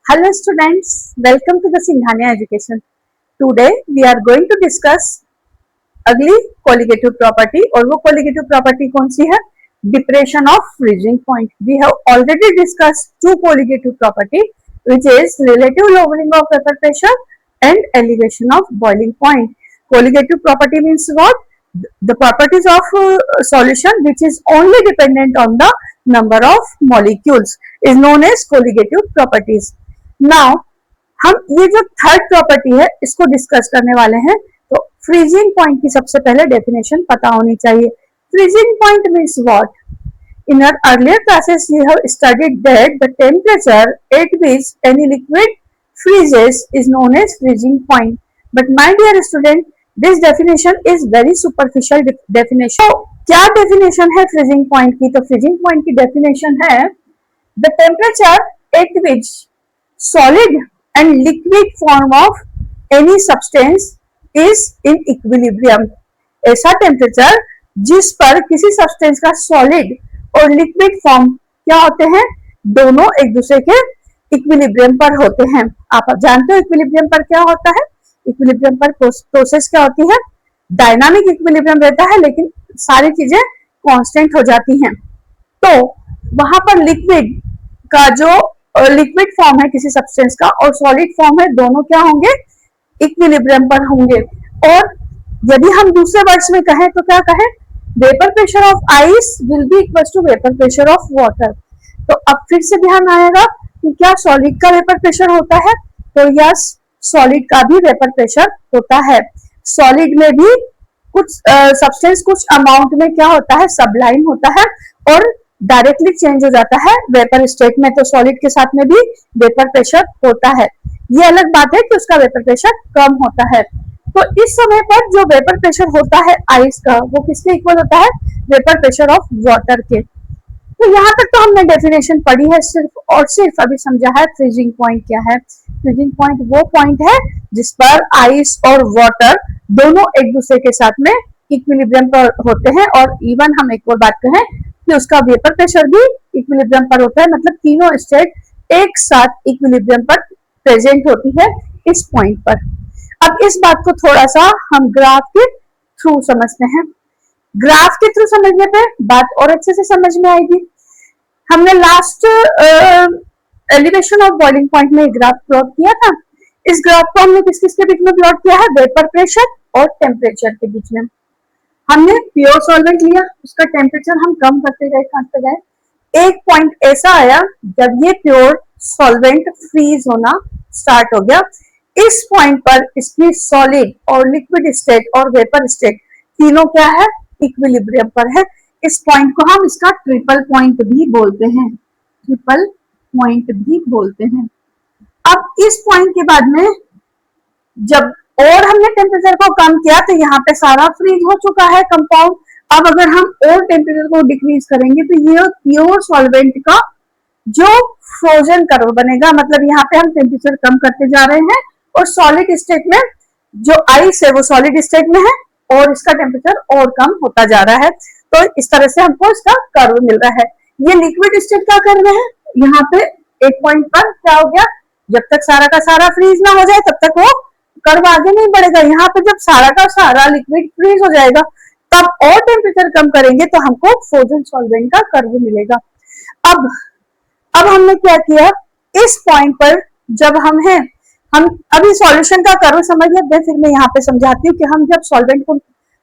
Hello students, welcome to the Singhania Education. Today we are going to discuss अगली colligative property और वो colligative property कौन सी है? Depression of freezing point. We have already discussed two colligative property which is relative lowering of vapor pressure and elevation of boiling point. Colligative property means what? The properties of solution which is only dependent on the number of molecules is known as colligative properties. Now हम ये जो third property है इसको discuss करने वाले हैं। तो freezing point की सबसे पहले डेफिनेशन पता होनी चाहिए। Freezing point means what? In our earlier classes we have studied that the temperature at which any liquid freezes is known as freezing point. But my dear student, this definition is very superficial definition. तो क्या definition है freezing point की? तो freezing point की definition है the temperature at which solid and liquid form of any substance is in equilibrium. ऐसा temperature जिस पर किसी सब्सटेंस का सॉलिड और लिक्विड फॉर्म क्या होते हैं, दोनों एक दूसरे के इक्विलिब्रियम पर होते हैं। आप जानते हो इक्विलिब्रियम पर क्या होता है? इक्विलिब्रियम पर प्रोसेस क्या होती है? डायनामिक इक्विलिब्रियम रहता है लेकिन सारी चीजें कांस्टेंट हो जाती हैं। तो वहां पर लिक्विड का जो लिक्विड फॉर्म है किसी सब्सटेंस का और सॉलिड फॉर्म है, दोनों क्या होंगे? इक्विलिब्रियम पर होंगे। और यदि हम दूसरे वर्ड्स में कहें तो क्या कहें? Vapour pressure of ice will be equal to vapour pressure of water. तो अब फिर से ध्यान आएगा कि क्या सॉलिड का वेपर प्रेशर होता है? तो यस, सॉलिड का भी वेपर प्रेशर होता है। सॉलिड में भी कुछ सब्सटेंस कुछ अमाउंट में क्या होता है? सबलाइम होता है और डायरेक्टली चेंज हो जाता है वेपर स्टेट में। तो सॉलिड के साथ में भी वेपर प्रेशर होता है। ये अलग बात है कि उसका वेपर प्रेशर कम होता है। तो इस समय पर जो वेपर प्रेशर होता है आइस का, वो किसके इक्वल होता है? वेपर प्रेशर ऑफ वाटर के। तो यहाँ तक तो हमने डेफिनेशन पढ़ी है सिर्फ और सिर्फ अभी समझा है फ्रीजिंग पॉइंट क्या है। फ्रीजिंग पॉइंट वो पॉइंट है जिस पर आइस और वाटर दोनों एक दूसरे के साथ में इक्विलिब्रियम पर होते हैं। और इवन हम एक और बात कहें कि उसका वेपर प्रेशर भी इक्विलिब्रियम पर होता है, मतलब तीनों स्टेट एक साथ इक्विलिब्रियम पर प्रेजेंट होती है इस पॉइंट पर। अब इस बात को थोड़ा सा हम ग्राफ के थ्रू समझते हैं। ग्राफ के थ्रू समझने पे बात और अच्छे से समझ में आएगी। हमने last elevation of boiling point में ग्राफ प्लॉट किया था। इस ग्राफ को हमने किस किस के बीच में प्लॉट किया है? वेपर प्रेशर और टेम्परेचर के बीच में। हमने प्योर सॉल्वेंट लिया, उसका टेम्परेचर हम कम करते गए। एक पॉइंट ऐसा आया जब ये प्योर सॉल्वेंट फ्रीज होना स्टार्ट हो गया। इस पॉइंट पर इसकी सॉलिड और लिक्विड स्टेट और वेपर स्टेट तीनों क्या है? इक्विलिब्रियम पर है। इस पॉइंट को हम इसका ट्रिपल पॉइंट भी बोलते हैं। ट्रिपल पॉइंट भी बोलते हैं। अब इस पॉइंट के बाद में जब और हमने टेम्परेचर को कम किया तो यहाँ पे सारा फ्रीज हो चुका है कंपाउंड। अब अगर हम और टेम्परेचर को डिक्रीज करेंगे तो ये प्योर सॉल्वेंट का जो फ्रोजन कर्व बनेगा, मतलब यहाँ पे हम टेम्परेचर कम करते जा रहे हैं और सॉलिड स्टेट में जो आइस है वो सॉलिड स्टेट में है और इसका टेम्परेचर और कम होता जा रहा है। तो इस तरह से हमको इसका कर्व मिल रहा है। ये लिक्विड स्टेट का कर्व है। यहाँ पे एक पॉइंट पर क्या हो गया? जब तक सारा का सारा फ्रीज ना हो जाए तब तक वो कर्व आगे नहीं बढ़ेगा। यहाँ पे जब सारा का सारा लिक्विड फ्रीज हो जाएगा तब और टेम्परेचर कम करेंगे तो हमको फ्रोजन सॉल्वेंट का कर्व मिलेगा। अब हमने क्या किया? इस पॉइंट पर जब हम अभी सॉल्यूशन का कर्व समझ लेते हैं, फिर मैं यहाँ पे समझाती हूँ कि हम जब सॉल्वेंट को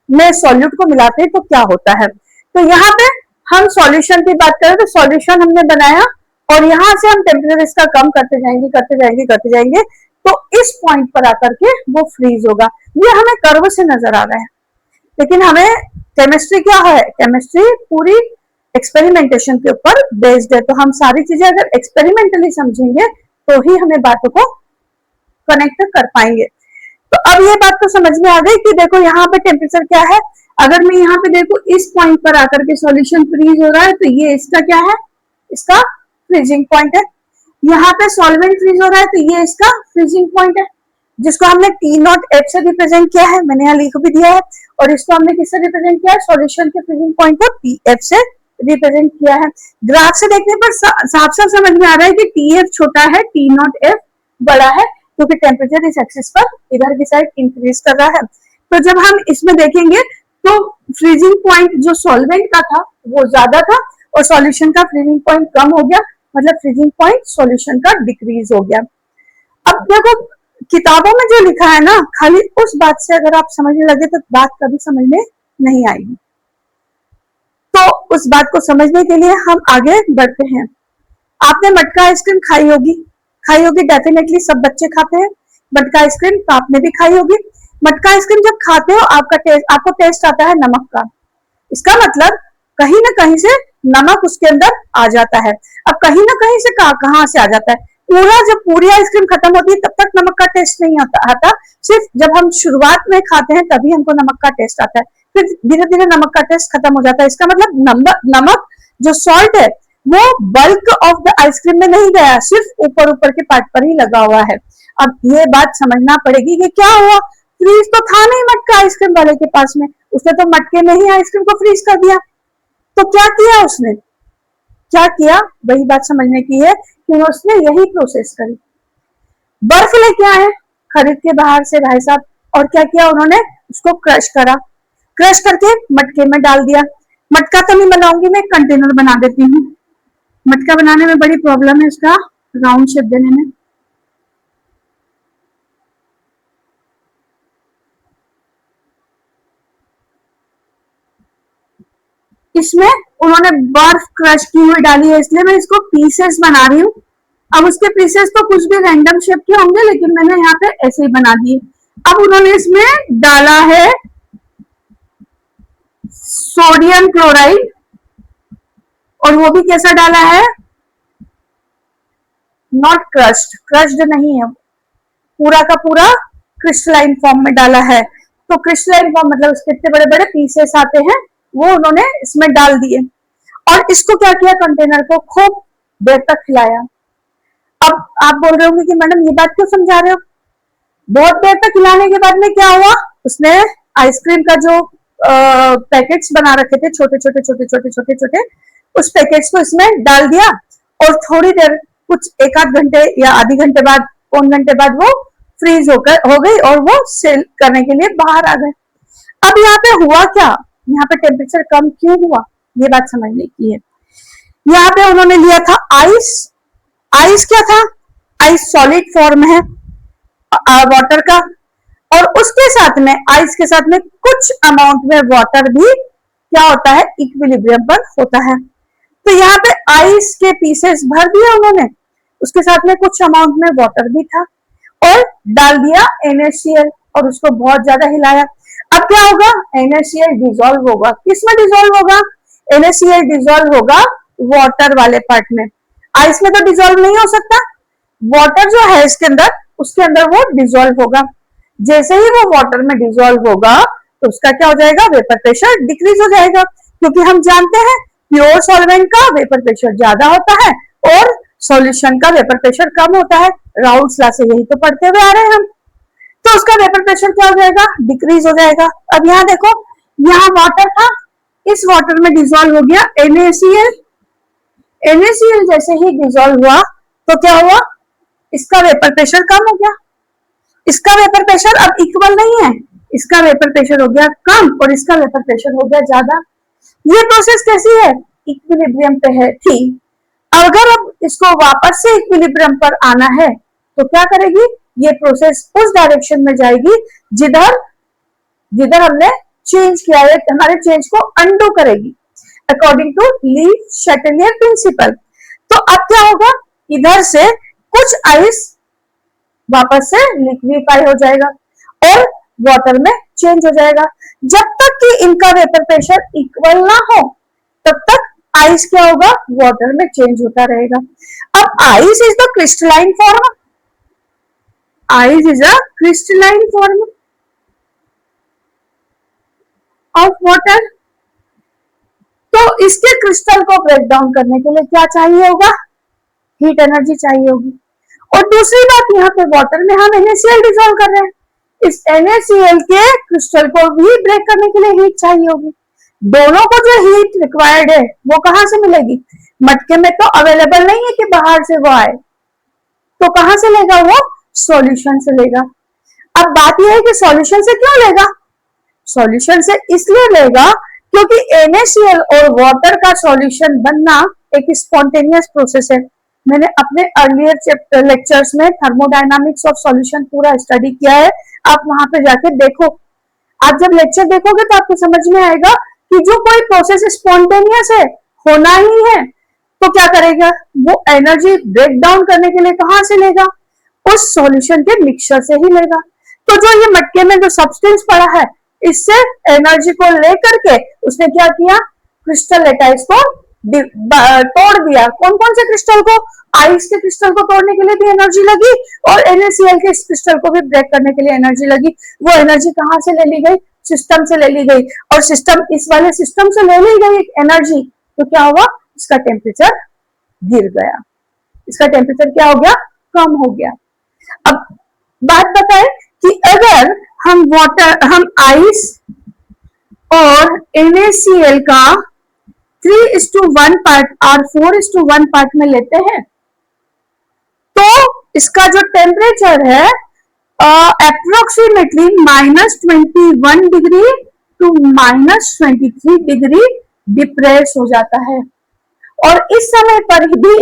में सॉल्यूट को मिलाते हैं तो क्या होता है। तो यहाँ पे हम सॉल्यूशन की बात करें तो सॉल्यूशन हमने बनाया और यहाँ से हम टेम्परेचर इसका कम करते जाएंगे तो इस पॉइंट पर आकर के वो फ्रीज होगा। ये हमें कर्व से नजर आ रहा है, लेकिन हमें केमिस्ट्री क्या है? केमिस्ट्री पूरी एक्सपेरिमेंटेशन के ऊपर बेस्ड है। तो हम सारी चीजें अगर एक्सपेरिमेंटली समझेंगे तो ही हमें बातों को कनेक्ट कर पाएंगे। तो अब ये बात तो समझ में आ गई कि देखो यहाँ पे टेम्परेचर क्या है। अगर मैं यहाँ पे देखो इस पॉइंट पर आकर के सॉल्यूशन फ्रीज हो रहा है तो ये इसका क्या है? इसका फ्रीजिंग पॉइंट है। यहाँ पे सॉल्वेंट फ्रीज हो रहा है तो ये इसका फ्रीजिंग पॉइंट है, जिसको हमने टी नॉट एफ से रिप्रेजेंट किया है। मैंने यहाँ लिख भी दिया है। और इसको हमने किससे रिप्रेजेंट किया है? सॉल्यूशन के फ्रीजिंग पॉइंट को पी एफ से रिप्रेजेंट किया है। ग्राफ से देखने पर साफ साफ समझ में आ रहा है कि टी एफ छोटा है, टी नॉट एफ बड़ा है, क्योंकि टेम्परेचर इस एक्सिस पर इधर की साइड इंक्रीज कर रहा है। तो जब हम इसमें देखेंगे तो फ्रीजिंग पॉइंट जो सॉल्वेंट का था वो ज्यादा था और सॉल्यूशन का फ्रीजिंग पॉइंट कम हो गया, मतलब फ्रीजिंग पॉइंट सॉल्यूशन का डिक्रीज हो गया। अब देखो किताबों में जो लिखा है ना, खाली उस बात से अगर आप समझने लगे तो बात कभी समझ में नहीं आएगी। तो उस बात को समझने के लिए हम आगे बढ़ते हैं। आपने मटका आइसक्रीम खाई होगी डेफिनेटली, सब बच्चे खाते हैं मटका आइसक्रीम, तो आपने भी खाई होगी। मटका आइसक्रीम जब खाते हो आपको टेस्ट आता है नमक का। इसका मतलब कहीं ना कहीं से नमक उसके अंदर आ जाता है। अब कहीं ना कहीं से कहां से आ जाता है? जब पूरी आइसक्रीम खत्म होती है तब तक नमक का टेस्ट नहीं आता, सिर्फ जब हम शुरुआत में खाते हैं तभी हमको नमक का टेस्ट आता है, फिर धीरे धीरे नमक का टेस्ट खत्म हो जाता है। इसका मतलब नमक जो सॉल्ट है वो बल्क ऑफ द आइसक्रीम में नहीं गया, सिर्फ ऊपर ऊपर के पार्ट पर ही लगा हुआ है। अब ये बात समझना पड़ेगी कि क्या हुआ, फ्रीज तो था नहीं मटका आइसक्रीम वाले के पास में, उसने तो मटके में ही आइसक्रीम को फ्रीज कर दिया। तो क्या किया उसने, क्या किया, वही बात समझने की है कि उसने यही प्रोसेस करी। बर्फ लेके आए खरीद के बाहर से भाई साहब, और क्या किया उन्होंने, उसको क्रश करा, क्रश करके मटके में डाल दिया। मटका तो नहीं बनाऊंगी मैं, कंटेनर बना देती हूँ। मटका बनाने में बड़ी प्रॉब्लम है इसका राउंड शेप देने में। इसमें उन्होंने बर्फ क्रश की हुई डाली है, इसलिए मैं इसको पीसेस बना रही हूँ। अब उसके पीसेस तो कुछ भी रैंडम शेप के होंगे, लेकिन मैंने यहाँ पे ऐसे ही बना दिए। अब उन्होंने इसमें डाला है सोडियम क्लोराइड, और वो भी कैसा डाला है, नॉट क्रश्ड, क्रश्ड नहीं है, पूरा का पूरा क्रिस्टलाइन फॉर्म में डाला है। तो क्रिस्टलाइन फॉर्म मतलब उसके इतने बड़े बड़े पीसेस आते हैं, वो उन्होंने इसमें डाल दिए। और इसको क्या किया, कंटेनर को खूब देर तक खिलाया। अब आप बोल रहे होंगे कि मैडम ये बात क्यों समझा रहे हो, बहुत देर तक खिलाने के बाद में क्या हुआ, उसने आइसक्रीम का जो पैकेट्स बना रखे थे छोटे छोटे छोटे छोटे छोटे छोटे, उस पैकेट्स को इसमें डाल दिया, और थोड़ी देर कुछ एक आध घंटे या आधी घंटे बाद, पौन घंटे बाद वो फ्रीज हो गई और वो सेल करने के लिए बाहर आ गए। अब यहाँ पे हुआ क्या, यहाँ पे टेम्परेचर कम क्यों हुआ, ये बात समझने की है। यहाँ पे उन्होंने लिया था आइस, आइस क्या था, आइस सॉलिड फॉर्म है वाटर का, और उसके साथ में आइस के साथ में कुछ अमाउंट में वाटर भी क्या होता है, इक्विलिब्रियम पर होता है। तो यहाँ पे आइस के पीसेस भर दिया उन्होंने, उसके साथ में कुछ अमाउंट में वाटर भी था, और डाल दिया NaCl और उसको बहुत ज्यादा हिलाया। अब क्या होगा, NaCl डिजोल्व होगा, किसमें डिजोल्व होगा, NaCl डिजोल्व होगा वाटर वाले पार्ट में। आइस में तो डिजोल्व नहीं हो सकता, वाटर जो है इसके अंदर, उसके अंदर वो डिजोल्व होगा। जैसे ही वो वाटर में डिजोल्व होगा तो उसका क्या हो जाएगा, वेपर प्रेशर डिक्रीज हो जाएगा, क्योंकि हम जानते हैं प्योर सॉल्वेंट का वेपर प्रेशर ज्यादा होता है और सॉल्यूशन का वेपर प्रेशर कम होता है। राउल्स लॉ से यही तो पढ़ते हुए आ रहे हैं हम। तो उसका वेपर प्रेशर क्या हो जाएगा, डिक्रीज हो जाएगा। अब यहाँ देखो, यहाँ वाटर था, इस वाटर में डिजोल्व हो गया NaCl, NaCl जैसे ही डिजोल्व हुआ तो क्या हुआ, इसका वेपर प्रेशर कम हो गया, इसका वेपर प्रेशर अब इक्वल नहीं है, इसका वेपर प्रेशर हो गया कम और इसका वेपर प्रेशर हो गया ज्यादा। ये प्रोसेस कैसी है, इक्विलिब्रियम पे है, ठीक। अगर अब इसको वापस से इक्विलिब्रियम पर आना है तो क्या करेगी, ये प्रोसेस उस डायरेक्शन में जाएगी जिधर जिधर हमने चेंज किया है, हमारे चेंज को अंडू करेगी अकॉर्डिंग टू ली शैटेलियर प्रिंसिपल। तो अब क्या होगा, इधर से कुछ आइस वापस से लिक्विफाई हो जाएगा और वाटर में चेंज हो जाएगा। जब तक कि इनका वेपर प्रेशर इक्वल ना हो तब तक आइस क्या होगा, वाटर में चेंज होता रहेगा। अब ice is the crystalline form, ice is a crystalline form of water. तो इसके क्रिस्टल को ब्रेक डाउन करने के लिए क्या चाहिए होगा, हीट एनर्जी चाहिए होगी। और दूसरी बात, यहाँ पे वाटर में हम NaCl डिसॉल्व कर रहे हैं, इस NaCl के क्रिस्टल को भी ब्रेक करने के लिए हीट चाहिए होगी। दोनों को जो हीट रिक्वायर्ड है वो कहां से मिलेगी? मटके में तो अवेलेबल नहीं है कि बाहर से वो आए, तो कहां से लेगा वो? सॉल्यूशन से लेगा। अब बात यह है कि सॉल्यूशन से क्यों लेगा? सॉल्यूशन से इसलिए लेगा क्योंकि NaCl और वाटर का सॉल्यूशन बनना एक स्पॉन्टेनियस प्रोसेस है। मैंने अपने अर्लियर चैप्टर लेक्चर्स में थर्मोडायनामिक्स ऑफ सॉल्यूशन पूरा स्टडी किया है, आप वहां पे जाके देखो। आप जब लेक्चर देखोगे तो आपको समझ में आएगा कि जो कोई प्रोसेस स्पॉन्टेनियस है, होना ही है, तो क्या करेगा वो? एनर्जी ब्रेक डाउन करने के लिए कहां से लेगा? उस सॉल्यूशन के मिक्सचर से ही लेगा। तो जो ये मटके में जो सब्सटेंस पड़ा है, इससे एनर्जी को लेकर के उसने क्या किया? क्रिस्टल लेटाइस को तोड़ दिया। कौन कौन से क्रिस्टल को? आइस के क्रिस्टल को तोड़ने के लिए भी एनर्जी लगी और NaCl के क्रिस्टल को भी ब्रेक करने के लिए एनर्जी लगी। वो एनर्जी कहां से ले ली गई? सिस्टम से ले ली गई। और सिस्टम, इस वाले सिस्टम से ले ली गई एनर्जी, तो क्या हुआ? इसका टेम्परेचर गिर गया। इसका टेम्परेचर क्या हो गया? कम हो गया। अब बात बताएं कि अगर हम आइस और NaCl का 3:1 पार्ट और 4:1 पार्ट में लेते हैं, तो इसका जो टेम्परेचर है approximately -21 degree to -23 degree depress हो जाता है। और इस समय पर भी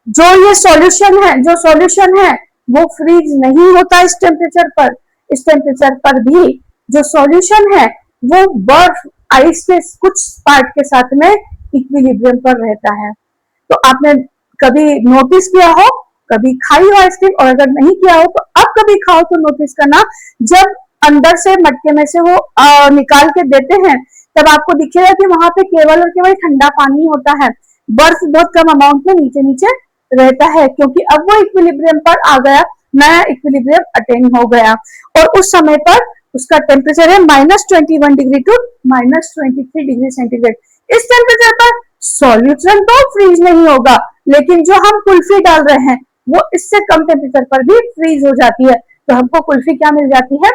जो ये सॉल्यूशन है वो फ्रीज नहीं होता इस टेम्परेचर पर। इस टेम्परेचर पर भी जो सॉल्यूशन है वो बर्फ, आइस के कुछ पार्ट के साथ में इक्विलिब्रियम पर रहता है। तो आपने कभी नोटिस किया हो, कभी खाई हो आइसक्रीम, और अगर नहीं किया हो तो अब कभी खाओ तो नोटिस करना, जब अंदर से मटके में से वो निकाल के देते हैं तब आपको दिखेगा कि वहां पे केवल और केवल ठंडा पानी होता है। बर्फ बहुत कम अमाउंट में नीचे नीचे रहता है, क्योंकि अब वो इक्विलिब्रियम पर आ गया, नया इक्विलिब्रियम अटेन हो गया। और उस समय पर उसका टेम्परेचर है -21 डिग्री टू -23 डिग्री सेंटीग्रेड। इस टेम्परेचर पर सॉल्यूशन तो फ्रीज नहीं होगा, लेकिन जो हम कुल्फी डाल रहे हैं वो इससे कम टेम्परेचर पर भी फ्रीज हो जाती है। तो हमको कुल्फी क्या मिल जाती है?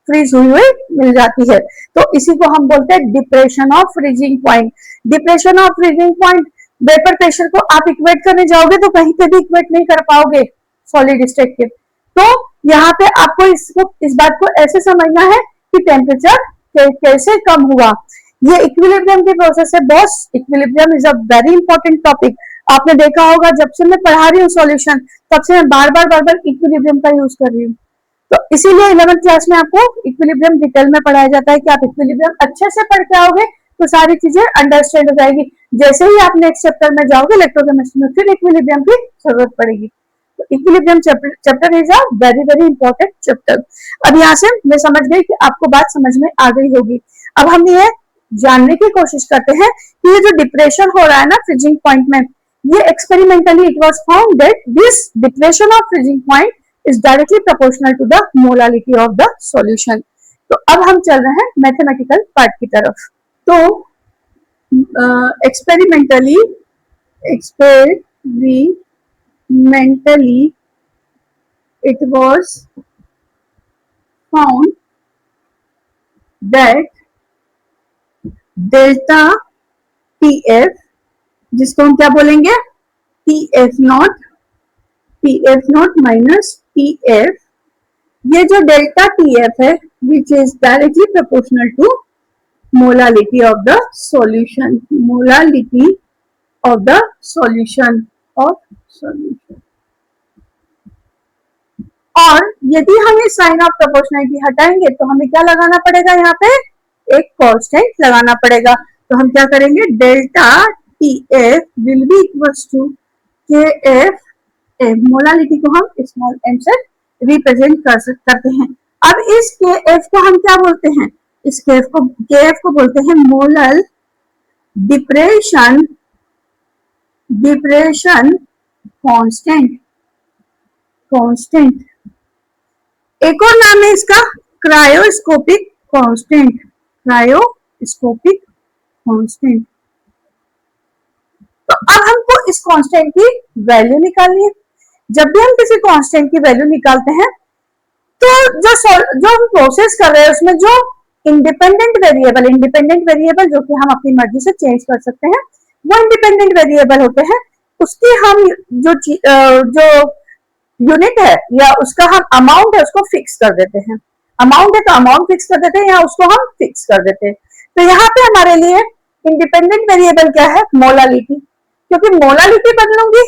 फ्रीज हुई हुई मिल जाती है। तो इसी को हम बोलते हैं depression of freezing point. Depression of freezing point, vapour pressure को आप इक्वेट करने जाओगे तो कहीं पे भी इक्वेट नहीं कर पाओगे सॉलिड स्टेट के। तो यहाँ पे आपको इस बात को ऐसे समझना है कि टेम्परेचर कैसे कम हुआ। ये इक्विलिब्रियम की प्रोसेस है boss. Equilibrium is a very important topic. आपने देखा होगा जब से मैं पढ़ा रही हूँ सॉल्यूशन, तब से मैं बार बार इक्विलिब्रियम का यूज कर रही हूँ। तो इसीलिए 11th क्लास में आपको इक्विलिब्रियम डिटेल में पढ़ाया जाता है कि आप इक्विलिब्रियम अच्छे से पढ़ के आओगे तो सारी चीजें अंडरस्टैंड हो जाएगी। जैसे ही आप नेक्स्ट चैप्टर में जाओगे इलेक्ट्रोकेमिस्ट्री में, फिर इक्विलिब्रियम की जरूरत पड़ेगी। तो equilibrium chapter is a very very important chapter. अब यहाँ से मैं समझ गई कि आपको बात समझ में आ गई होगी। अब हम ये जानने की कोशिश करते हैं कि ये जो डिप्रेशन हो रहा है ना फ्रीजिंग पॉइंट में, ये experimentally it was found that this depression of freezing point is directly proportional to the molality of the solution। तो अब हम चल रहे हैं मैथमेटिकल पार्ट की तरफ। तो experimentally it was found that delta TF, जिसको हम क्या बोलेंगे? TF नॉट माइनस TF, ये जो डेल्टा TF है which is directly proportional to molality of the solution. Molality of the solution और यदि हम ये साइन ऑफ प्रोपोर्शनलिटी हटाएंगे तो हमें क्या लगाना पड़ेगा? यहाँ पे एक कांस्टेंट लगाना पड़ेगा। तो हम क्या करेंगे? Delta TF will be equals to KF। Molality को हम स्मॉल m से रिप्रेजेंट करते हैं। अब इस KF को हम क्या बोलते हैं? इस KF को बोलते हैं मोलल डिप्रेशन कांस्टेंट। एक और नाम है इसका क्रायोस्कोपिक कांस्टेंट। तो अब हमको इस कांस्टेंट की वैल्यू निकालनी है। जब भी हम किसी कांस्टेंट की वैल्यू निकालते हैं तो जो हम प्रोसेस कर रहे हैं उसमें जो इंडिपेंडेंट वेरिएबल जो कि हम अपनी मर्जी से चेंज कर सकते हैं, वो इंडिपेंडेंट वेरिएबल होते हैं। उसकी हम जो यूनिट है या उसका हम अमाउंट है उसको फिक्स कर देते हैं। अमाउंट है तो अमाउंट फिक्स कर देते हैं या उसको हम फिक्स कर देते हैं। तो यहाँ पे हमारे लिए इंडिपेंडेंट वेरिएबल क्या है? मोलालिटी, क्योंकि मोलालिटी बदलूंगी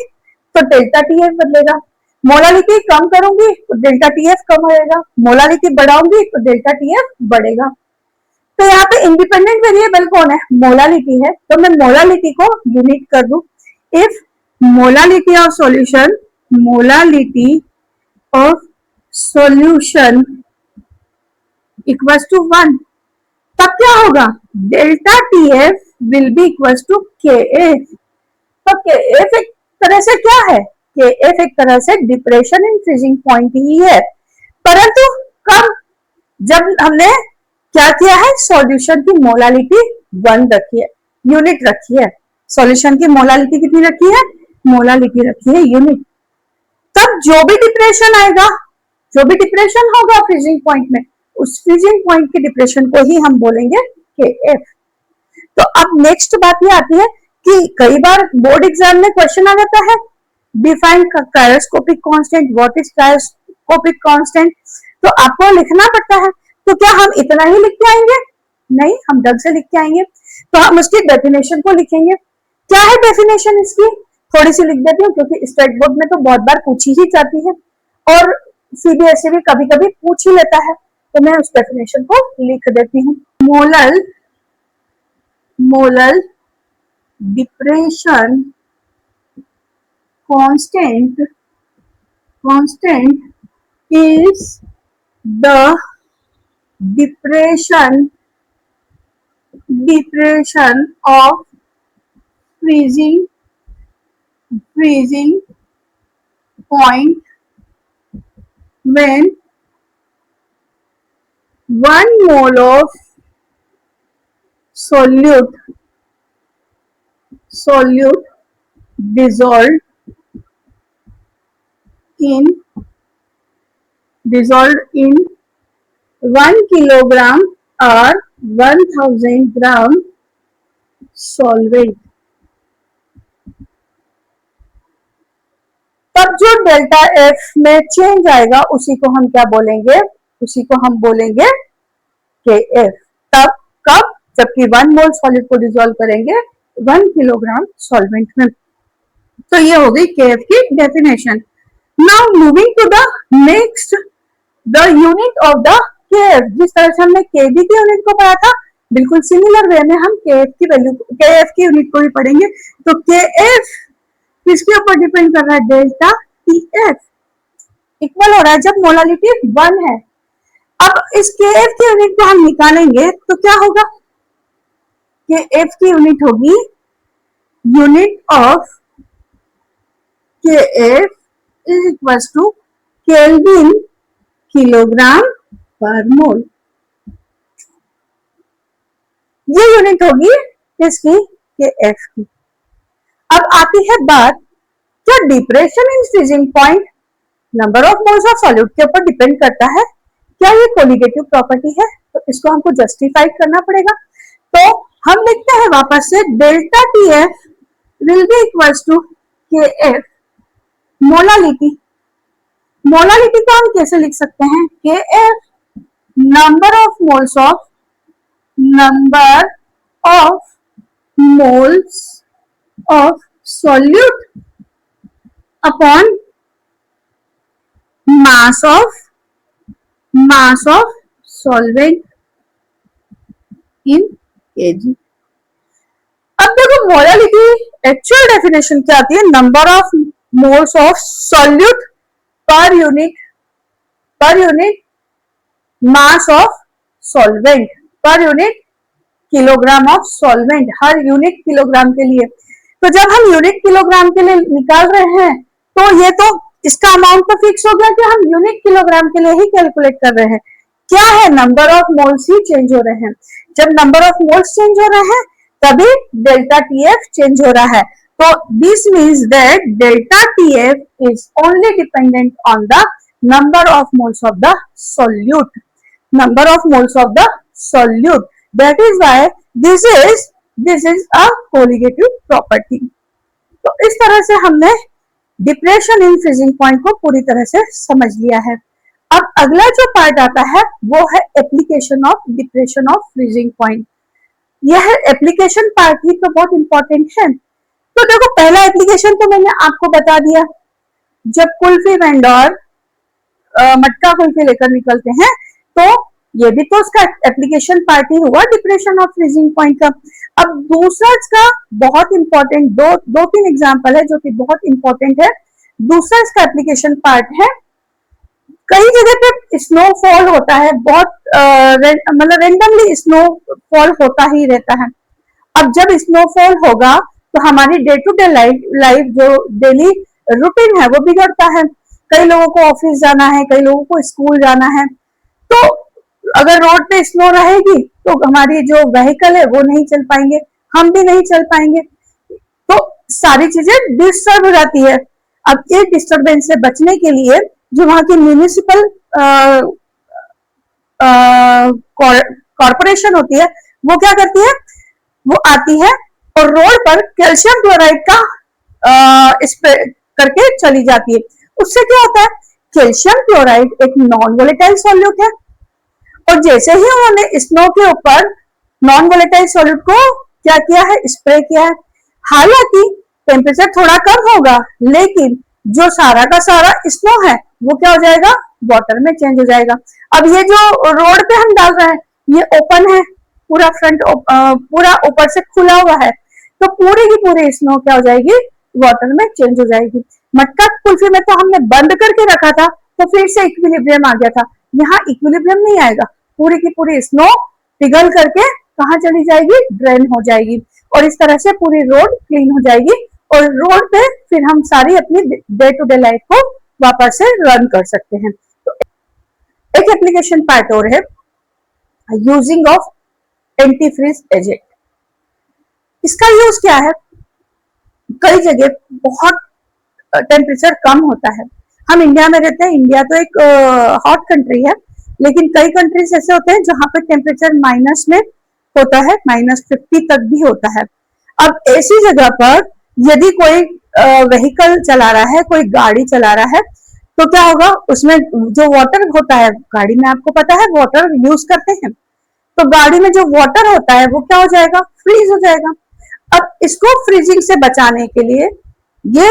तो डेल्टा टीएफ बदलेगा, मोलालिटी कम करूंगी तो डेल्टा टीएफ कम होएगा, मोलालिटी बढ़ाऊंगी तो डेल्टा टीएफ बढ़ेगा। तो यहाँ पे इंडिपेंडेंट वेरिएबल कौन है? मोलालिटी है। तो मैं मोलालिटी को यूनिट कर दूं। If molality of solution equals to 1, तब क्या होगा? Delta TF will be equals to KF. तो केएफ एक तरह से क्या है? केएफ एक तरह से डिप्रेशन इन फ्रीजिंग पॉइंट ही है, परंतु कब? जब हमने क्या किया है? सॉल्यूशन की मोलालिटी 1 रखी है, यूनिट रखी है। सॉल्यूशन की मोलालिटी कितनी रखी है? मोलालिटी रखी है यूनिट। तब जो भी डिप्रेशन आएगा, जो भी डिप्रेशन होगा फ्रीजिंग पॉइंट में, उस फ्रीजिंग पॉइंट के डिप्रेशन को ही हम बोलेंगे केएफ। तो अब नेक्स्ट बात ये आती है कि कई बार बोर्ड एग्जाम में क्वेश्चन आ जाता है, define cryoscopic constant, what is cryoscopic constant. तो आपको लिखना पड़ता है। तो क्या हम इतना ही लिख के आएंगे? नहीं, हम ढंग से लिख के आएंगे। तो हम उसकी डेफिनेशन को लिखेंगे। क्या है डेफिनेशन इसकी? थोड़ी सी लिख देती हूँ, क्योंकि स्टेट बोर्ड में तो बहुत बार पूछी ही जाती है और सीबीएसई भी कभी कभी पूछ ही लेता है। तो मैं उस डेफिनेशन को लिख देती हूँ। Molal depression constant is the depression of freezing point when 1 mole of solute dissolved in 1 kilogram or 1000 gram solvent। तब जो डेल्टा एफ में चेंज आएगा उसी को हम क्या बोलेंगे? उसी को हम बोलेंगे के एफ। तब कब? जबकि 1 मोल सॉलिड को डिसॉल्व करेंगे 1 किलोग्राम सॉल्वेंट में। तो ये हो गई के एफ की definition. Now moving to the next, the unit of the K F. जिस तरह से हमने के बी की यूनिट को पढ़ा था, बिल्कुल सिमिलर वे में हम के एफ की वैल्यू, के एफ की यूनिट को भी पढ़ेंगे। तो के एफ किसके ऊपर डिपेंड कर रहा है? डेल्टा टी एफ इक्वल हो रहा है जब मोलालिटी 1 है। अब इस के एफ की यूनिट को हम निकालेंगे तो क्या होगा? के एफ की यूनिट होगी unit of K F is equal to kelvin kilogram per mole. ये यूनिट होगी किसकी? के एफ की। अब आती है बात, क्या depression in freezing point number of moles of solute के ऊपर डिपेंड करता है? क्या ये कोलिगेटिव प्रॉपर्टी है? तो इसको हमको जस्टिफाई करना पड़ेगा। तो हम लिखते हैं वापस से, delta T F will be equal to K F molality. Molality को हम कैसे लिख सकते हैं? K F number of moles of solute upon mass of solvent in kg। अब देखो मोलालिटी एक्चुअल डेफिनेशन क्या आती है? Number of moles of solute per unit mass of solvent, per unit kilogram of solvent, her unit kilogram के लिए। तो जब हम यूनिट किलोग्राम के लिए निकाल रहे हैं तो ये तो इसका अमाउंट तो फिक्स हो गया कि हम यूनिट किलोग्राम के लिए ही कैलकुलेट कर रहे हैं। क्या है? Number of moles he change हो रहे हैं। जब नंबर ऑफ मोल्स चेंज हो रहे हैं तभी डेल्टा टीएफ चेंज हो रहा है। तो this means that delta TF is only dependent on the number of moles of the solute. Number of moles of the solute. That is why this is a colligative property. तो इस तरह से हमने depression in freezing point को पूरी तरह से समझ लिया है। अब अगला जो पार्ट आता है वो है application of depression of freezing point. यह एप्लीकेशन पार्ट ही तो बहुत इंपॉर्टेंट है। तो देखो, पहला एप्लीकेशन तो मैंने आपको बता दिया, जब कुल्फी वेंडर मटका कुल्फी लेकर निकलते हैं तो ये भी तो उसका एप्लीकेशन पार्ट ही हुआ डिप्रेशन ऑफ फ्रीजिंग पॉइंट का। अब दूसरा इसका बहुत इंपॉर्टेंट दो तीन एग्जांपल है जो कि बहुत इंपॉर्टेंट है। दूसरा इसका एप्लीकेशन पार्ट है, कई जगह पे स्नोफॉल होता है, बहुत मतलब रेंडमली स्नोफॉल होता ही रहता है। अब जब स्नोफॉल होगा तो हमारी डे टू डे लाइफ जो डेली रूटीन है वो बिगड़ता है। कई लोगों को ऑफिस जाना है, कई लोगों को स्कूल जाना है, तो अगर रोड पे स्नो रहेगी तो हमारी जो व्हीकल है वो नहीं चल पाएंगे, हम भी नहीं चल पाएंगे, तो सारी चीजें डिस्टर्ब हो जाती है। अब ये डिस्टर्बेंस से बचने के लिए जो वहां की म्यूनिसिपल कॉर्पोरेशन होती है वो क्या करती है, वो आती है और रोड पर कैल्शियम क्लोराइड का स्प्रे करके चली जाती है। उससे क्या होता है, कैल्शियम क्लोराइड एक नॉन वोलेटाइल सॉल्यूट है, और जैसे ही उन्होंने स्नो के ऊपर नॉन वोलेटाइल सॉल्यूट को क्या किया है, स्प्रे किया है। हालांकि टेम्परेचर थोड़ा कम होगा, लेकिन जो सारा का सारा स्नो है वो क्या हो जाएगा, वाटर में चेंज हो जाएगा। अब ये जो रोड पे हम डाल रहे हैं ये ओपन है, पूरा फ्रंट पूरा ऊपर से खुला हुआ है, तो पूरी की पूरी स्नो क्या हो जाएगी, वाटर में चेंज हो जाएगी। मटका कुल्फी में तो हमने बंद करके रखा था तो फिर से इक्विलिब्रियम आ गया था, यहाँ इक्विलिब्रियम नहीं आएगा, पूरी की पूरी स्नो पिघल करके कहाँ चली जाएगी, ड्रेन हो जाएगी, और इस तरह से पूरी रोड क्लीन हो जाएगी और रोड पे फिर हम सारी अपनी डे टू डे लाइफ को वापस से रन कर सकते हैं। तो एक एप्लीकेशन पार्ट और है, using of antifreeze agent. इसका यूज क्या है, कई जगह बहुत टेम्परेचर कम होता है, हम इंडिया में रहते हैं, इंडिया तो एक हॉट कंट्री है, लेकिन कई कंट्रीज ऐसे होते हैं जहां पर टेम्परेचर माइनस में होता है, -50 तक भी होता है। अब ऐसी जगह पर यदि कोई व्हीकल चला रहा है, कोई गाड़ी चला रहा है, तो क्या होगा, उसमें जो वाटर होता है, गाड़ी में आपको पता है वाटर यूज करते हैं, तो गाड़ी में जो वाटर होता है वो क्या हो जाएगा, फ्रीज हो जाएगा। अब इसको फ्रीजिंग से बचाने के लिए, ये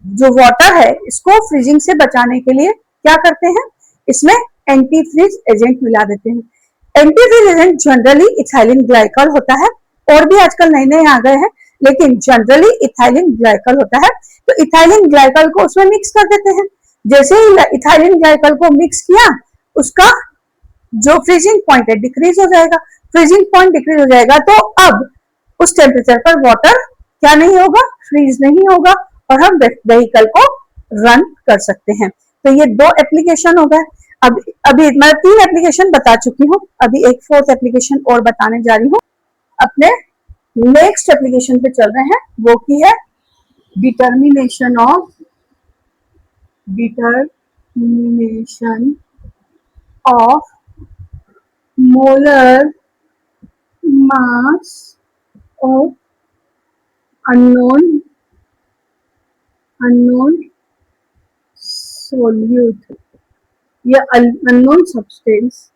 जो वाटर है इसको फ्रीजिंग से बचाने के लिए क्या करते हैं, इसमें एंटी फ्रीज एजेंट मिला देते हैं। Antifreeze agent generally ethylene glycol होता है, और भी आजकल नए नए आ गए हैं, लेकिन जनरली इथाइलिन ग्लाइकॉल होता है। तो इथाइलिन ग्लाइकॉल को उसमें मिक्स कर देते हैं। जैसे ही इथाइलिन ग्लाइकॉल को मिक्स किया, उसका जो फ्रीजिंग पॉइंट है डिक्रीज हो जाएगा। फ्रीजिंग पॉइंट डिक्रीज हो जाएगा तो अब उस टेम्परेचर पर वाटर क्या नहीं होगा, फ्रीज नहीं होगा, और हम व्हीकल को रन कर सकते हैं। तो ये 2 एप्लीकेशन हो गए। अभी मैं 3 एप्लीकेशन बता चुकी हूँ, अभी एक 4th एप्लीकेशन और बताने जा रही हूँ। अपने नेक्स्ट एप्लीकेशन पे चल रहे हैं, वो की है determination of molar mass of unknown solute या अननोन सब्सटेंस।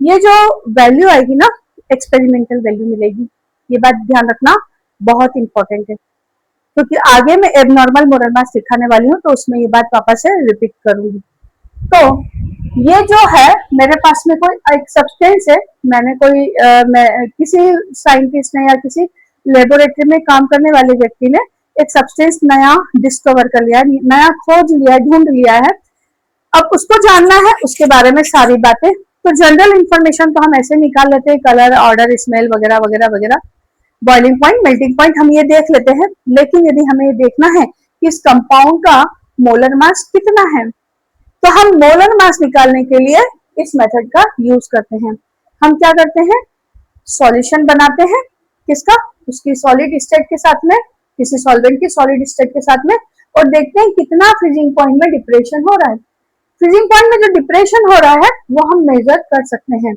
ये जो वैल्यू आएगी ना, एक्सपेरिमेंटल वैल्यू मिलेगी, ये बात ध्यान रखना, बहुत इंपॉर्टेंट है, क्योंकि आगे मैं एबनॉर्मल मोलर मास सिखाने वाली हूँ तो उसमें ये बात वापस से रिपीट करूंगी। तो ये जो है, मेरे पास में कोई एक सब्सटेंस है, मैंने किसी साइंटिस्ट ने या किसी लेबोरेटरी में काम करने वाले व्यक्ति ने एक सब्सटेंस नया डिस्कवर कर लिया, नया खोज लिया, ढूंढ लिया है। अब उसको जानना है, उसके बारे में सारी बातें। तो जनरल इंफॉर्मेशन तो हम ऐसे निकाल लेते हैं, कलर, ऑर्डर, स्मेल वगैरह वगैरह वगैरह, बॉइलिंग पॉइंट, मेल्टिंग पॉइंट, हम ये देख लेते हैं। लेकिन यदि हमें ये देखना है कि इस कंपाउंड का मोलर मास कितना है, तो हम मोलर मास निकालने के लिए इस मेथड का यूज करते हैं। हम क्या करते हैं, सॉल्यूशन बनाते हैं, किसका, उसकी सॉलिड स्टेट के साथ में, किसी सॉल्वेंट की सॉलिड स्टेट के साथ में, और देखते हैं कितना फ्रीजिंग पॉइंट में डिप्रेशन हो रहा है। फ्रीजिंग पॉइंट में जो डिप्रेशन हो रहा है वो हम मेजर कर सकते हैं।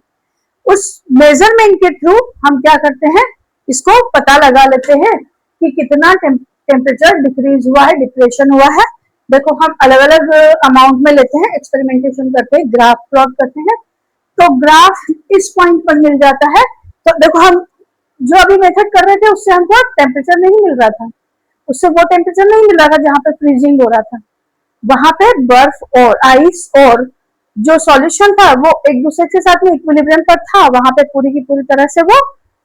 उस मेजरमेंट के थ्रू हम क्या करते हैं, इसको पता लगा लेते हैं कि कितना टेम्परेचर डिक्रीज हुआ है, डिप्रेशन हुआ है। देखो हम अलग अलग अमाउंट में लेते हैं, एक्सपेरिमेंटेशन करते हैं, ग्राफ प्लॉट करते हैं, तो ग्राफ इस पॉइंट पर मिल जाता है। तो देखो हम जो अभी मेथड कर रहे थे उससे हमको टेम्परेचर नहीं मिल रहा था, उससे वो टेम्परेचर नहीं मिल रहा था जहां पे फ्रीजिंग हो रहा था। वहां पे बर्फ और आइस और जो सॉल्यूशन था वो एक दूसरे के साथ में इक्विलिब्रियम पर था, वहां पे पूरी की पूरी तरह से वो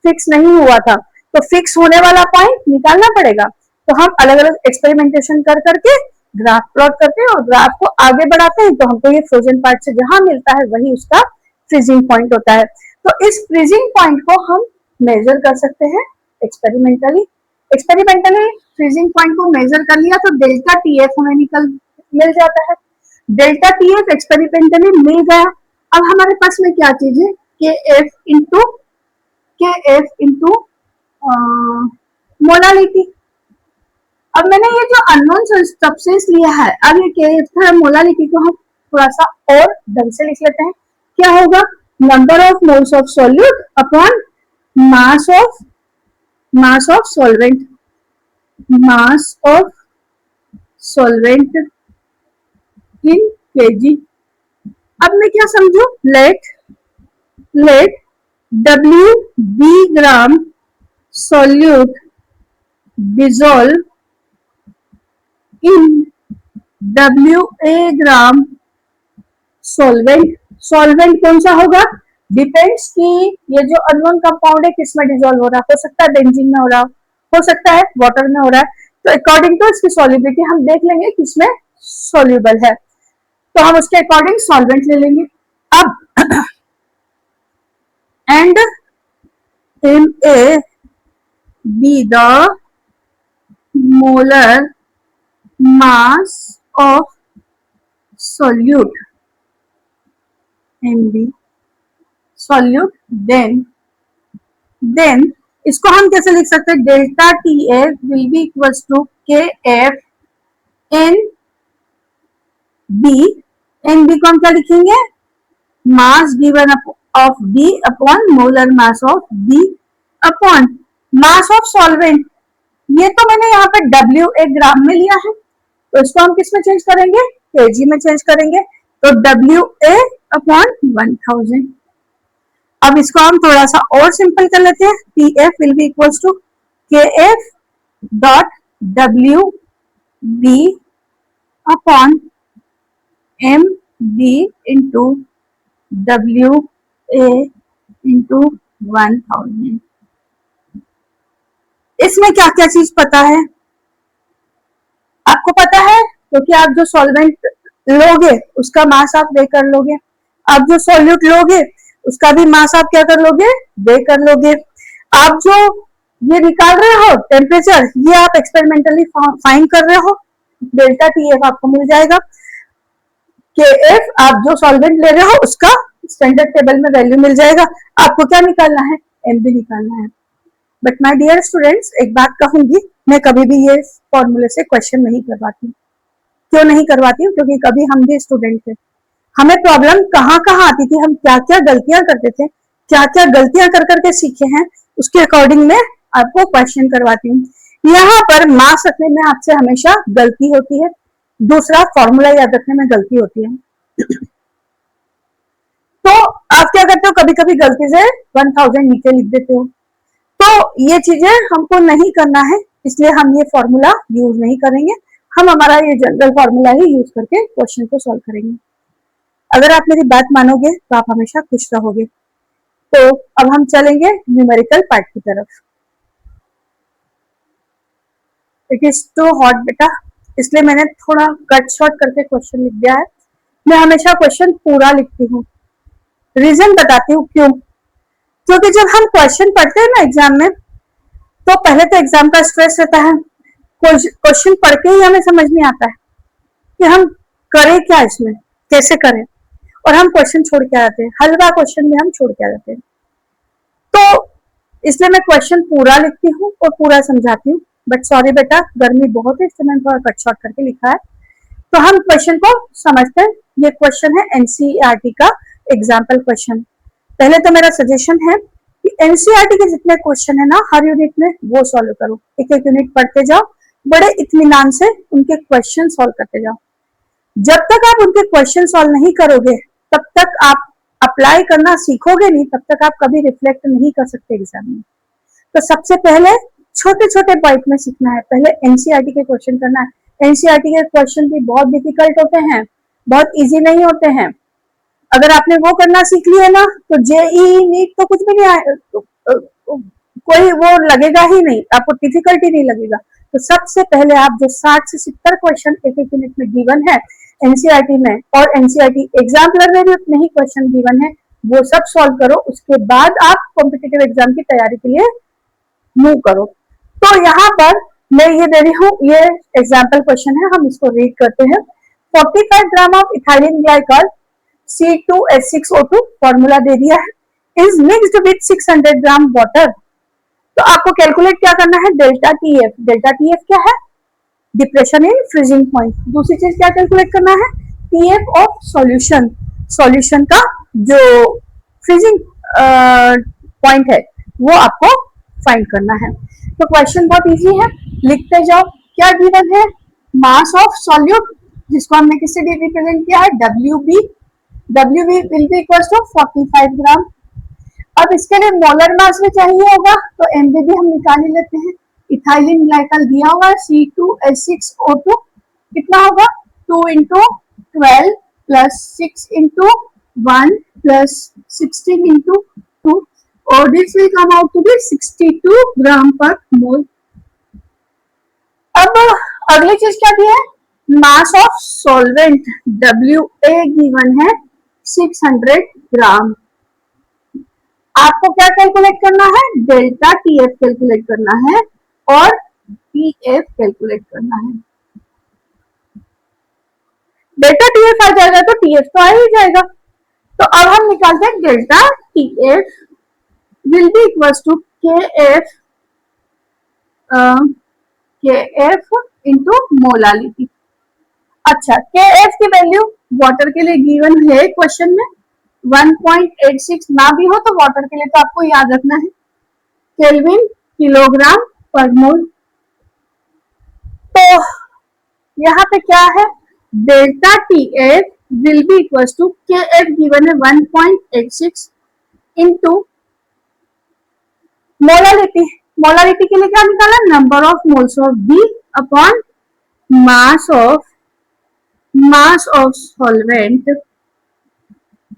फिक्स नहीं हुआ था। तो फिक्स होने वाला पॉइंट निकालना पड़ेगा। तो हम अलग अलग एक्सपेरिमेंटेशन कर करके ग्राफ प्लॉट करते हैं और ग्राफ को आगे बढ़ाते हैं, तो हमको ये फ्रोजन पार्ट से जहां मिलता है वही उसका फ्रीजिंग पॉइंट होता है। तो इस फ्रीजिंग पॉइंट को हम मेजर कर सकते हैं एक्सपेरिमेंटली। एक्सपेरिमेंटली फ्रीजिंग पॉइंट को मेजर कर लिया तो डेल्टा टीएफ हमें मिल जाता है। डेल्टा टीएफ एक्सपेरिमेंटली मिल गया। अब हमारे पास में क्या चीज है, के एफ इंटू मोलालिटी। अब मैंने ये जो अननोन सब्सटेंस लिया है, अब ये के एफ है, मोलालिटी को हम थोड़ा सा और ढंग से लिख लेते हैं। क्या होगा, number of moles of solute upon mass of solvent, mass of solvent in kg. अब मैं क्या समझू, let W B gram solute dissolve in WA gram solvent. Solvent कौन सा होगा, डिपेंड्स कि ये जो अननोन कंपाउंड है किसमें डिसॉल्व हो रहा है। हो सकता है बेंजीन में हो रहा हो सकता है वाटर में हो रहा है। तो अकॉर्डिंग टू इसकी सॉल्युबिलिटी हम देख लेंगे किसमें सॉल्युबल है, तो हम उसके अकॉर्डिंग सॉल्वेंट ले लेंगे। अब and MA be the molar mass of solute, MB solute, then इसको हम कैसे लिख सकते हैं, delta TF will be equals to KF NB। NB को हम क्या लिखेंगे, mass given of B upon molar mass of B upon mass of solvent. ये तो मैंने यहाँ पे W एक ग्राम में लिया है, तो इसको हम किस में चेंज करेंगे, केजी में चेंज करेंगे। तो WA अपॉन 1000। अब इसको हम थोड़ा सा और सिंपल कर लेते हैं। TF will be equals to KF dot WB upon MB into WA into 1000। इसमें क्या क्या चीज पता है आपको, पता है क्योंकि आप जो सॉल्वेंट लोगे उसका मास आप वे कर लोगे, आप जो सॉल्यूट लोगे उसका भी मास आप क्या कर लोगे, वे कर लोगे। आप जो ये निकाल रहे हो टेम्परेचर, ये आप एक्सपेरिमेंटली फाइंड कर रहे हो, डेल्टा टीएफ आपको मिल जाएगा। केएफ आप जो सॉल्वेंट ले रहे हो उसका स्टैंडर्ड टेबल में वैल्यू मिल जाएगा। आपको क्या निकालना है, एमबी निकालना है। बट माय डियर स्टूडेंट्स, एक बात कहूंगी, मैं कभी भी ये फॉर्मूले से क्वेश्चन नहीं करवाती। क्यों नहीं करवाती हूँ, क्योंकि कभी हम भी स्टूडेंट थे, हमें प्रॉब्लम कहाँ कहाँ आती थी, हम क्या क्या गलतियां करते थे, क्या क्या गलतियां कर करके सीखे हैं, उसके अकॉर्डिंग मैं आपको क्वेश्चन करवाती हूँ। यहाँ पर मास रखने में आपसे हमेशा गलती होती है, दूसरा फॉर्मूला याद रखने में गलती होती है। तो आप क्या करते हो, कभी कभी गलती से 1000 नीचे लिख देते हो। तो ये चीजें हमको नहीं करना है, इसलिए हम ये फॉर्मूला यूज नहीं करेंगे। हम हमारा ये जनरल फॉर्मूला ही यूज करके क्वेश्चन को सॉल्व करेंगे। अगर आप मेरी बात मानोगे तो आप हमेशा खुश रहोगे। तो अब हम चलेंगे न्यूमेरिकल पार्ट की तरफ। इट इज टू हॉट बेटा, इसलिए मैंने थोड़ा कट शॉर्ट करके क्वेश्चन लिख दिया है। मैं हमेशा क्वेश्चन पूरा लिखती हूँ, रीजन बताती हूँ क्यों। क्योंकि जब हम क्वेश्चन पढ़ते हैं ना एग्जाम में, तो पहले तो एग्जाम का स्ट्रेस रहता है, क्वेश्चन पढ़ के ही हमें समझ नहीं आता है कि हम करें क्या, इसमें कैसे करें, और हम क्वेश्चन छोड़ के आ जाते हैं, हलवा क्वेश्चन में हम छोड़ के आ जाते हैं। तो इसलिए मैं क्वेश्चन पूरा लिखती हूँ और पूरा समझाती हूँ। बट सॉरी बेटा, गर्मी बहुत है, इसलिए मैंने थोड़ा कट शॉर्ट करके लिखा है। तो हम क्वेश्चन को समझते हैं ये क्वेश्चन है एनसीईआरटी का एग्जाम्पल क्वेश्चन। पहले तो मेरा सजेशन है कि एनसीईआरटी के जितने क्वेश्चन है ना हर यूनिट में वो सॉल्व करो, एक एक यूनिट पढ़ते जाओ, बड़े इत्मीनान से उनके क्वेश्चन सॉल्व करते जाओ। जब तक आप उनके क्वेश्चन सॉल्व नहीं करोगे तब तक आप अप्लाई करना सीखोगे नहीं, तब तक आप कभी रिफ्लेक्ट नहीं कर सकते एग्जाम में। तो सबसे पहले छोटे छोटे पॉइंट में सीखना है, पहले एनसीईआरटी के क्वेश्चन करना है। एनसीईआरटी के क्वेश्चन भी बहुत डिफिकल्ट होते हैं, बहुत इजी नहीं होते हैं। अगर आपने वो करना सीख लिया ना तो जेईई नीट तो कुछ भी नहीं आए, कोई वो लगेगा ही नहीं, आपको डिफिकल्टी नहीं लगेगा। तो सबसे पहले आप जो 60 से 70 क्वेश्चन एक एक यूनिट में गिवन है एनसीईआरटी में, और एनसीईआरटी एग्जाम्पलर में भी उतने ही क्वेश्चन गिवन है, वो सब सॉल्व करो। उसके बाद आप कॉम्पिटिटिव एग्जाम की तैयारी के लिए मूव करो। तो यहाँ पर मैं ये दे रही हूँ, ये एग्जाम्पल क्वेश्चन है, हम इसको रीड करते हैं। 45 gram of ethylene glycol C2H6O2 formula दे दिया है, is mixed with 600 gram water. तो आपको कैलकुलेट क्या करना है, डेल्टा टीएफ। डेल्टा टीएफ क्या है, डिप्रेशन इन फ्रीजिंग पॉइंट। दूसरी चीज क्या कैलकुलेट करना है, टीएफ ऑफ सॉल्यूशन, सॉल्यूशन का जो फ्रीजिंग पॉइंट है वो आपको फाइंड करना है। तो क्वेश्चन बहुत इजी है, लिखते जाओ। क्या गिवन है, मास ऑफ सॉल्यूट, जिसको हमने किससे रिप्रेजेंट किया है, WB। WB will be equals to 45 gram. अब इसके लिए मोलर मास भी चाहिए होगा, तो MB भी हम निकाल ही लेते हैं। इथाइलिन ग्लाइकॉल दिया होगा C2H6O2, कितना होगा 2 × 12 + 6 × 1 + 16 × 2, और this will come out to be 62 ग्राम पर मोल। अब अगली चीज क्या दी है, मास ऑफ सॉल्वेंट WA गिवन है 600 ग्राम। आपको क्या कैलकुलेट करना है, डेल्टा टीएफ कैलकुलेट करना है और पीएफ कैलकुलेट करना है। डेल्टा टीएफ आ जाएगा तो टीएफ तो आ ही जाएगा। तो अब हम निकालते हैं delta TF will be equals to KF into molality. अच्छा, KF की वैल्यू वाटर के लिए गिवन है क्वेश्चन में 1.86, ना भी हो तो वाटर के लिए तो आपको याद रखना है केल्विन किलोग्राम पर मोल। तो यहाँ पे क्या है, delta TF will be equals to KF given है 1.86 इंटू मोलालिटी। मोलालिटी के लिए क्या निकाला, number of moles of B upon mass of solvent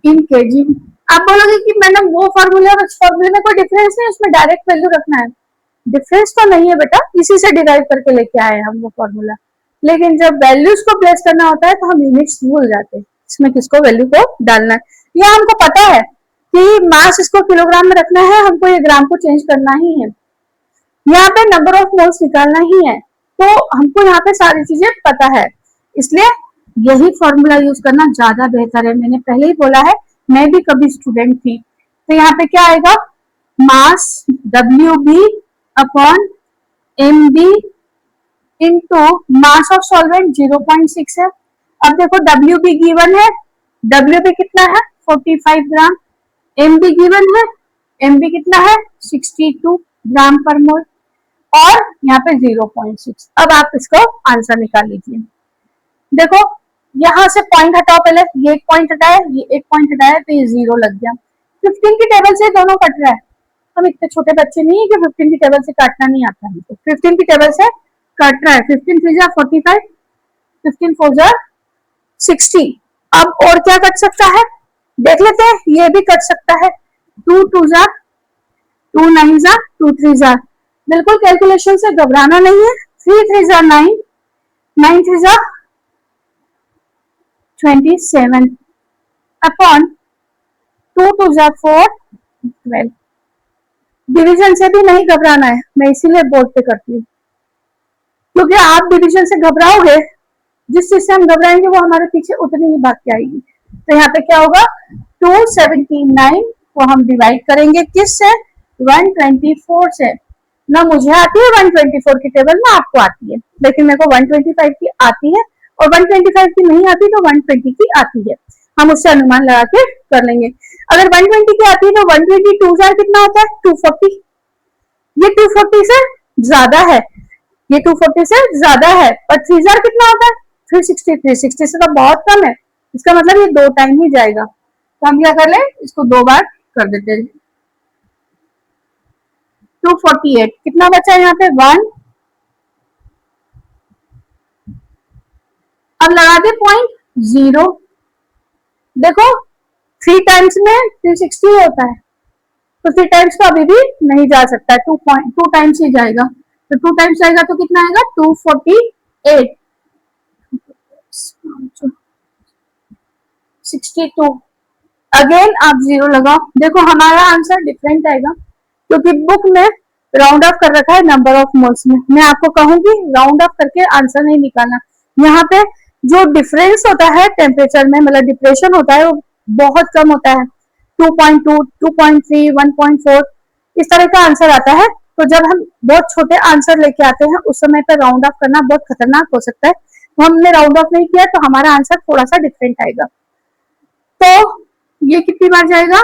in kg. आप बोलोगे कि मैडम वो फॉर्मूला, उस फॉर्मूले में कोई डिफरेंस नहीं, उसमें डायरेक्ट वैल्यू रखना है। डिफरेंस तो नहीं है बेटा, इसी से डिराइव करके लेके आए हम वो फॉर्मूला, लेकिन जब वैल्यूज को प्लेस करना होता है तो हम यूनिट्स भूल जाते हैं, इसमें किसको वैल्यू को डालना है। यह हमको पता है कि मास इसको किलोग्राम में रखना है, हमको ये ग्राम को चेंज करना ही है, यहाँ पे नंबर ऑफ मोल्स निकालना ही है, तो हमको यहाँ पे सारी चीजें पता है, इसलिए यही फॉर्मूला यूज करना ज्यादा बेहतर है। मैंने पहले ही बोला है, मैं भी कभी स्टूडेंट थी। तो यहाँ पे क्या आएगा, मास WB upon MB into mass of solvent 0.6 है। अब देखो WB गिवन है, WB कितना है 45 ग्राम, MB गिवन है, MB कितना है 62 ग्राम पर मोल, और यहाँ पे 0.6। अब आप इसको आंसर निकाल लीजिए। देखो यहाँ से पॉइंट हटाओ, पहले ये एक पॉइंट हटाया, ये एक पॉइंट हटाया, तो ये 0 लग गया। 15 की टेबल से दोनों कट रहा है, हम इतने छोटे बच्चे नहीं है कि 15 की टेबल से काटना नहीं आता है, तो 15 की टेबल से कट रहा है। 15 3 जा 45, 15 4 जा 60। अब और क्या कट सकता है देख लेते हैं, ये भी कट सकता है, 2 2 जा 2 9 जा 2 3 जा। बिल्कुल कैलकुलेशन से घबराना नहीं है, 3 3 जा 9, 9 3 जा 27 अपॉन 2 2 जा 4 12। डिवीजन से भी नहीं घबराना है, मैं इसीलिए बोर्ड पे करती हूँ, क्योंकि आप डिवीजन से घबराओगे, जिस चीज से हम घबराएंगे वो हमारे पीछे उतनी ही भाग के आएगी। तो यहाँ पे क्या होगा, 279 को हम डिवाइड करेंगे किससे, 124 से। ना मुझे आती है 124 की टेबल, ना आपको आती है, लेकिन मेरे को 125 की आती है, और 125 की नहीं आती तो 120 की आती है, हम उससे अनुमान लगा के कर लेंगे। अगर 120 की आती है तो 120 2 जार कितना होता है 240, ये 240 से ज्यादा है, ये 240 से ज्यादा है, पर 3 जार कितना होता है 360, 360 से तो बहुत कम है, इसका मतलब ये 2 टाइम ही जाएगा, तो हम क्या कर ले इसको 2 बार कर देते हैं। 248 कितना बचा है यहाँ पे 1, अब लगा दे पॉइंट 0, देखो 3 टाइम्स में 360 होता है, तो 3 टाइम्स तो अभी भी नहीं जा सकता है, 2 टाइम्स ही जाएगा, तो 2 टाइम्स जाएगा तो कितना आएगा 248, 62, अगेन आप 0 लगाओ, देखो हमारा आंसर डिफरेंट आएगा क्योंकि बुक में राउंड ऑफ कर रखा है नंबर ऑफ मोल्स में, मैं आपको कहूंगी राउंड ऑफ करके आंसर नहीं निकालना, यहाँ पे जो डिफरेंस होता है टेम्परेचर में, मतलब डिप्रेशन होता है वो बहुत कम होता है, 2.2, 2.3, 1.4 इस तरह का आंसर आता है, तो जब हम बहुत छोटे आंसर लेके आते हैं उस समय पर राउंड ऑफ करना बहुत खतरनाक हो सकता है, तो हमने राउंड ऑफ नहीं किया तो हमारा आंसर थोड़ा सा डिफरेंट आएगा। तो ये कितनी बार जाएगा,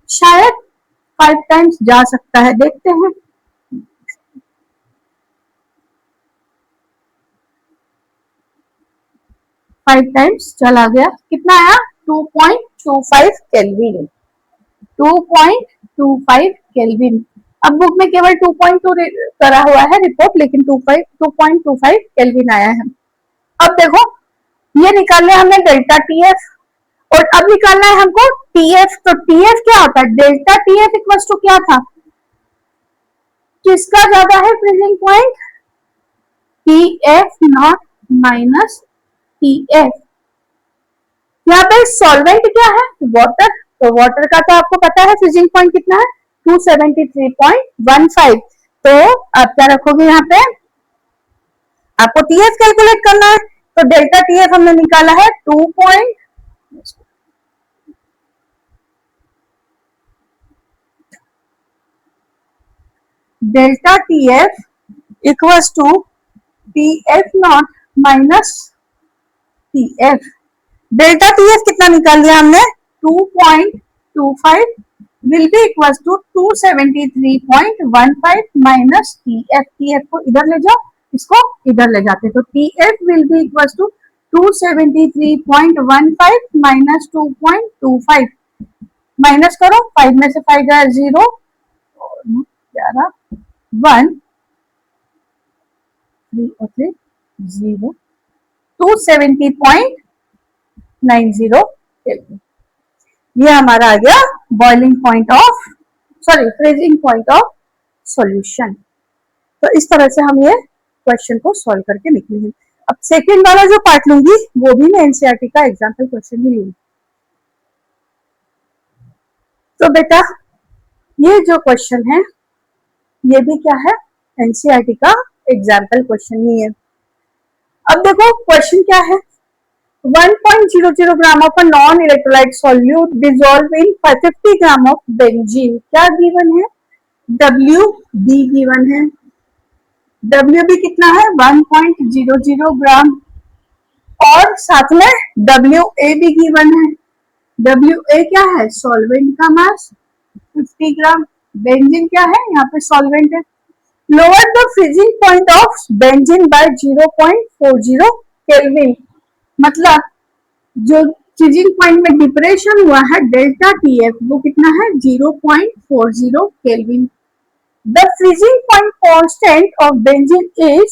शायद 5 टाइम्स जा सकता है, देखते हैं। फाइव टाइम्स चला गया, कितना आया 2.25 केल्विन, 2.25 केल्विन। अब बुक में केवल 2.2 करा हुआ है रिपोर्ट, लेकिन 2.25 केल्विन आया है। अब देखो ये निकालना है हमने डेल्टा टीएफ, और अब निकालना है हमको टीएफ, तो टीएफ क्या होता है, डेल्टा टीएफ इक्वल टू क्या था, किसका ज्यादा है freezing point, TF nought minus TF. यहाँ पे सॉल्वेंट क्या है वाटर, तो वाटर का तो आपको पता है फ्रीजिंग पॉइंट कितना है 273.15, तो आप क्या रखोगे यहाँ पे, आपको टीएफ कैलकुलेट करना है, तो डेल्टा टीएफ हमने निकाला है 2. Delta TF equals to TF nought minus TF, delta TF कितना निकाल दिया हमने 2.25 will be equals to 273.15 minus TF, TF को इधर ले जाओ, इसको इधर ले जाते, तो TF will be equals to 273.15 minus 2.25, minus करो 5 में से 5 गया 0, 11, 1, 3 और 3 0, 270.90 ये हमारा आ गया boiling point of freezing point of solution. तो इस तरह से हम ये क्वेश्चन को सॉल्व करके निकलेंगे। अब सेकंड वाला जो पार्ट लूंगी वो भी मैं एनसीईआरटी का एग्जांपल क्वेश्चन ही लूंगी। तो बेटा ये जो क्वेश्चन है ये भी क्या है एनसीईआरटी का एग्जाम्पल क्वेश्चन ही है। अब देखो क्वेश्चन क्या है, 1.00 gram of a non electrolyte solute dissolve in 50 gram of benzene, क्या गिवन है WB गिवन है, WB कितना है 1.00 ग्राम, और साथ में WA भी गिवन है, WA क्या है सॉल्वेंट का मास 50 ग्राम, बेंजीन क्या है यहाँ पे सॉल्वेंट है। Lower the freezing point of benzene by 0.40 kelvin, मतलब जो फ्रीजिंग पॉइंट में डिप्रेशन हुआ है डेल्टा टीएफ वो कितना है 0.40 kelvin. The freezing point constant of benzene is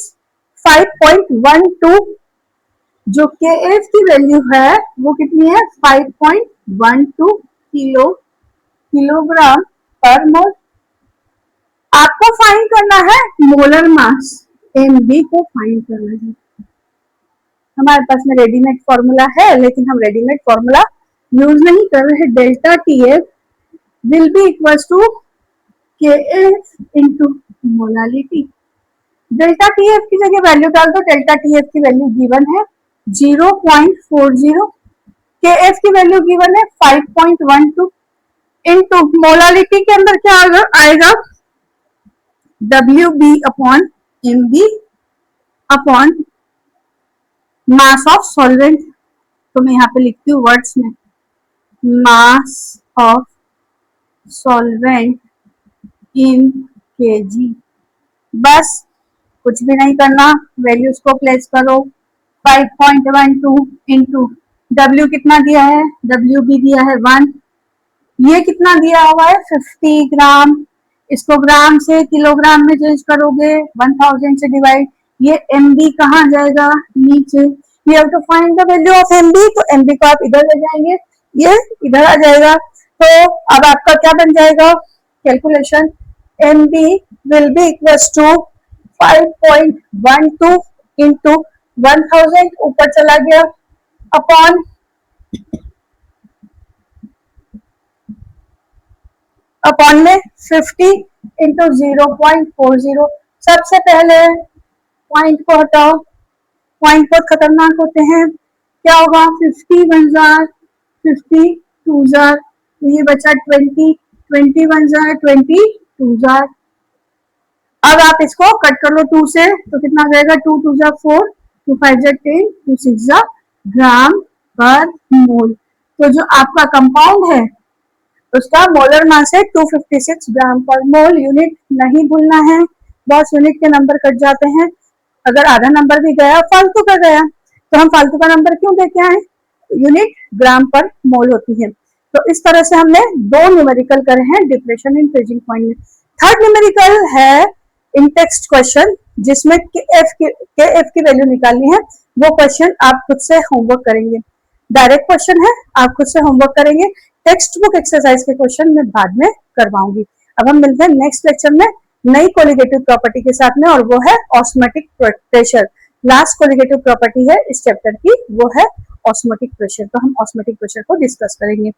5.12, जो केएफ की वैल्यू है वो कितनी है 5.12 किलोग्राम पर मोल। आपको फाइंड करना है मोलर मास एमबी को फाइंड करना है। हमारे पास में रेडीमेड फॉर्मूला है लेकिन हम रेडीमेड फॉर्मूला यूज नहीं कर रहे। Delta TF will be equals to KF into molality. Delta TF की जगह वैल्यू डाल दो, डेल्टा टीएफ की वैल्यू गिवन है 0.40, केएफ की वैल्यू गिवन है 5.12 इनटू मोलालिटी के अंदर क्या आएगा WB upon MB, upon mass of solvent, तो मैं यहाँ पे लिखती हूँ वर्ड्स में, मास ऑफ सॉल्वेंट इन केजी। बस कुछ भी नहीं करना, वैल्यूज को प्लेस करो। 5.12 इंटू डब्ल्यू कितना दिया है, डब्ल्यू भी दिया है 1, ये कितना दिया हुआ है 50 ग्राम, इसको ग्राम से किलोग्राम में चेंज करोगे, 1000 से डिवाइड, ये एमबी कहाँ जाएगा, नीचे। We have to find the value of MB, तो एमबी को आप इधर ले जाएंगे, ये इधर आ जाएगा। तो अब आपका क्या बन जाएगा calculation, MB will be equals to 5.12 into 1000 ऊपर चला गया, अपॉन में 50 इंटू 0.40। सबसे पहले पॉइंट को हटाओ, पॉइंट बहुत खतरनाक होते हैं, क्या होगा 50 1 जार 50 2 जार, ये बचा 20 20 1 जार 20 2 जार। अब आप इसको कट कर लो 2 से, तो कितना आ जाएगा 2 2 जार 4 2 5 जार 10 2 6 जार ग्राम पर मोल। तो जो आपका कंपाउंड है उसका मोलर मास है 256 ग्राम पर मोल। यूनिट नहीं भूलना है, बहुत यूनिट के नंबर कट जाते हैं, अगर आधा नंबर भी गया फालतू का गया तो हम फालतू का नंबर क्यों देके आए, यूनिट ग्राम पर मोल होती है। तो इस तरह से हमने 2 न्यूमेरिकल करे हैं डिप्रेशन इन फ्रीजिंग पॉइंट में। थर्ड न्यूमेरिकल है इन टेक्स्ट क्वेश्चन, जिसमें KF की वैल्यू निकालनी है। वो क्वेश्चन आप खुद से होमवर्क करेंगे, डायरेक्ट क्वेश्चन है, आप खुद से होमवर्क करेंगे। टेक्स्ट बुक एक्सरसाइज के क्वेश्चन मैं बाद में करवाऊंगी। अब हम मिलते हैं नेक्स्ट लेक्चर में नई कोलिगेटिव प्रॉपर्टी के साथ में, और वो है osmotic pressure. Last colligative property है इस चैप्टर की, वो है ऑस्मोटिक प्रेशर। तो हम ऑस्मोटिक प्रेशर को डिस्कस करेंगे।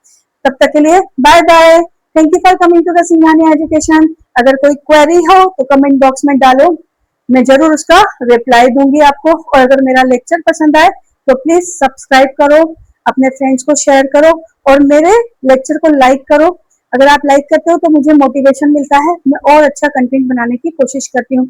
तब तक के लिए bye bye, thank you for coming to the Singhania education. अगर कोई क्वेरी हो तो कमेंट बॉक्स में डालो, मैं जरूर उसका रिप्लाई दूंगी आपको। और अगर मेरा लेक्चर पसंद आए तो प्लीज सब्सक्राइब करो, अपने फ्रेंड्स को शेयर करो और मेरे लेक्चर को लाइक करो। अगर आप लाइक करते हो तो मुझे मोटिवेशन मिलता है, मैं और अच्छा कंटेंट बनाने की कोशिश करती हूँ।